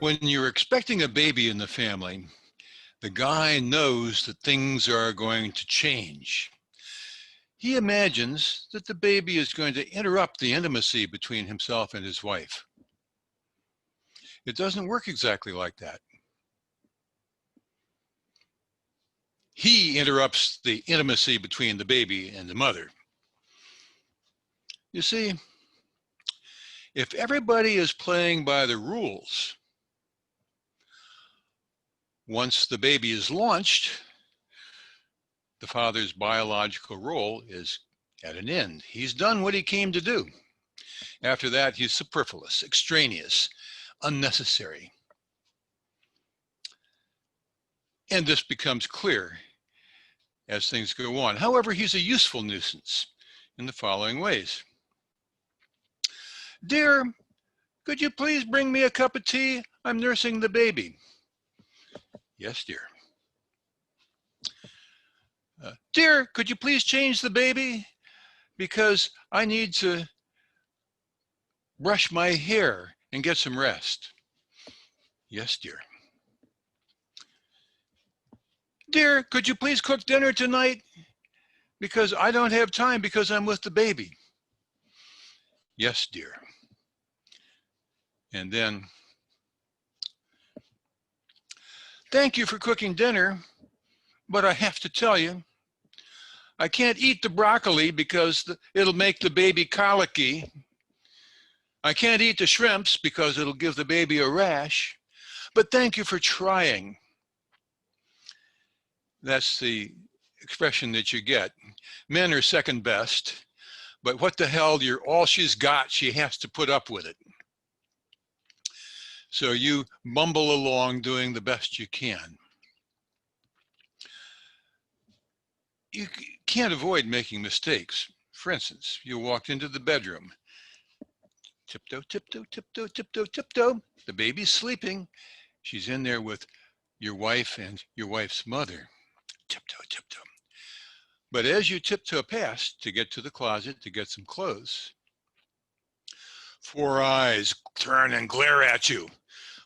When you're expecting a baby in the family, the guy knows that things are going to change. He imagines that the baby is going to interrupt the intimacy between himself and his wife. It doesn't work exactly like that. He interrupts the intimacy between the baby and the mother. You see, if everybody is playing by the rules, once the baby is launched, the father's biological role is at an end. He's done what he came to do. After that, he's superfluous, extraneous, unnecessary. And this becomes clear as things go on. However, he's a useful nuisance in the following ways. Dear, could you please bring me a cup of tea? I'm nursing the baby. Yes, dear. Dear, could you please change the baby? Because I need to brush my hair and get some rest. Yes, dear. Dear, could you please cook dinner tonight? Because I don't have time because I'm with the baby. Yes, dear. And then, thank you for cooking dinner, but I have to tell you, I can't eat the broccoli because it'll make the baby colicky. I can't eat the shrimps because it'll give the baby a rash, but thank you for trying. That's the expression that you get. Men are second best, but what the hell, you're all she's got, she has to put up with it. So you mumble along doing the best you can. You can't avoid making mistakes. For instance, you walked into the bedroom. Tiptoe, tiptoe, tiptoe, tiptoe, tiptoe. The baby's sleeping. She's in there with your wife and your wife's mother. Tiptoe, tiptoe. But as you tiptoe past to get to the closet to get some clothes, 4 eyes turn and glare at you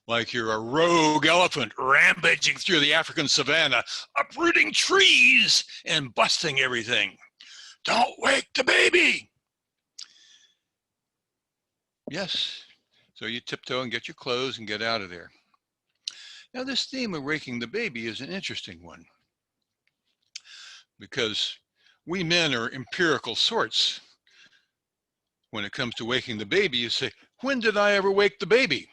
like you're a rogue elephant rampaging through the African savannah, uprooting trees and busting everything. Don't wake the baby. Yes, so you tiptoe and get your clothes and get out of there. Now this theme of waking the baby is an interesting one because we men are empirical sorts. When it comes to waking the baby, you say, when did I ever wake the baby?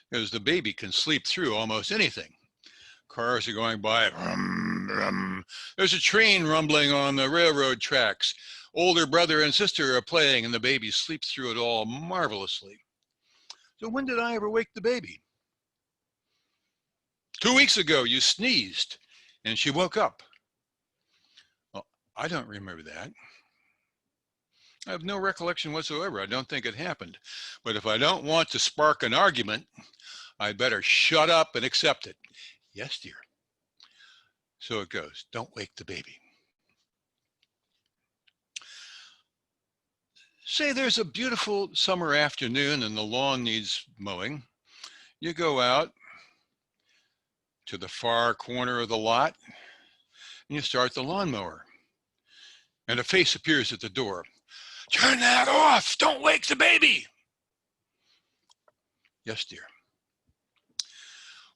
Because the baby can sleep through almost anything. Cars are going by, rum, rum. There's a train rumbling on the railroad tracks. Older brother and sister are playing and the baby sleeps through it all marvelously. So when did I ever wake the baby? 2 weeks ago, you sneezed and she woke up. Well, I don't remember that. I have no recollection whatsoever. I don't think it happened. But if I don't want to spark an argument, I better shut up and accept it. Yes, dear. So it goes. Don't wake the baby. Say there's a beautiful summer afternoon and the lawn needs mowing. You go out to the far corner of the lot and you start the lawnmower. And a face appears at the door. Turn that off. Don't wake the baby. Yes, dear.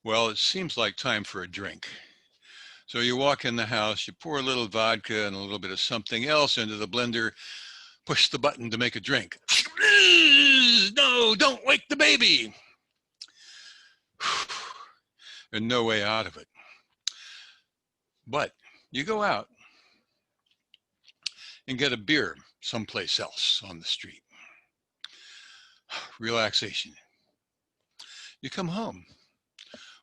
Well, it seems like time for a drink. So you walk in the house, you pour a little vodka and a little bit of something else into the blender, push the button to make a drink. No, don't wake the baby. There's no way out of it. But you go out and get a beer someplace else on the street. Relaxation. You come home.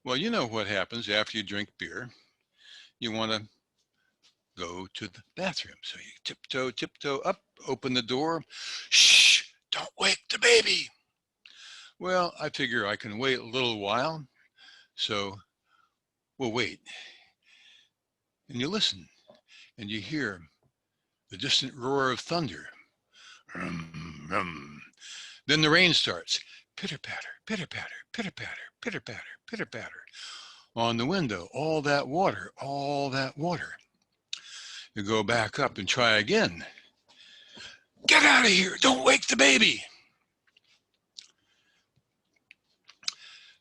Well, you know what happens after you drink beer. You want to go to the bathroom. So you tiptoe up, open the door. Shh, don't wake the baby. Well, I figure I can wait a little while. So we'll wait. And you listen and you hear the distant roar of thunder. Rum, rum. Then the rain starts. Pitter patter, pitter-patter, pitter-patter, pitter-patter, pitter-patter. On the window, all that water, all that water. You go back up and try again. Get out of here, don't wake the baby.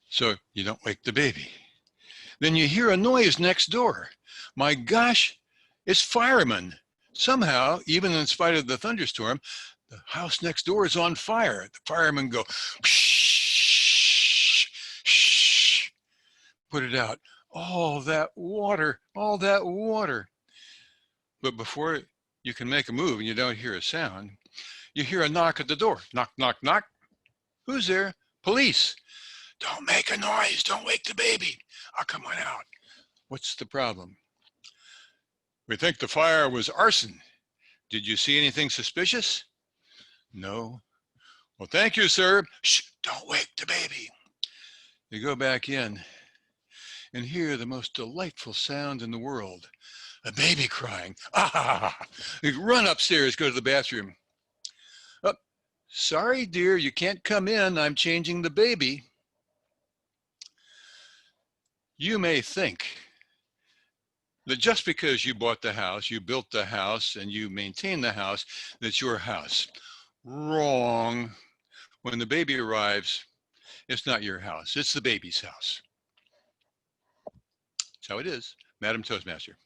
So you don't wake the baby. Then you hear a noise next door. My gosh, it's firemen. Somehow, even in spite of the thunderstorm, the house next door is on fire. The firemen go, shh, shh, put it out. All that water, all that water. But before you can make a move and you don't hear a sound, you hear a knock at the door. Knock, knock, knock. Who's there? Police. Don't make a noise. Don't wake the baby. I'll come on out. What's the problem? We think the fire was arson. Did you see anything suspicious? No. Well, thank you, sir. Shh, don't wake the baby. You go back in and hear the most delightful sound in the world. A baby crying. Ah! You run upstairs, go to the bathroom. Oh, sorry, dear, you can't come in. I'm changing the baby. You may think that just because you bought the house, you built the house, and you maintain the house, that's your house. Wrong. When the baby arrives, it's not your house. It's the baby's house. That's how it is. Madam Toastmaster.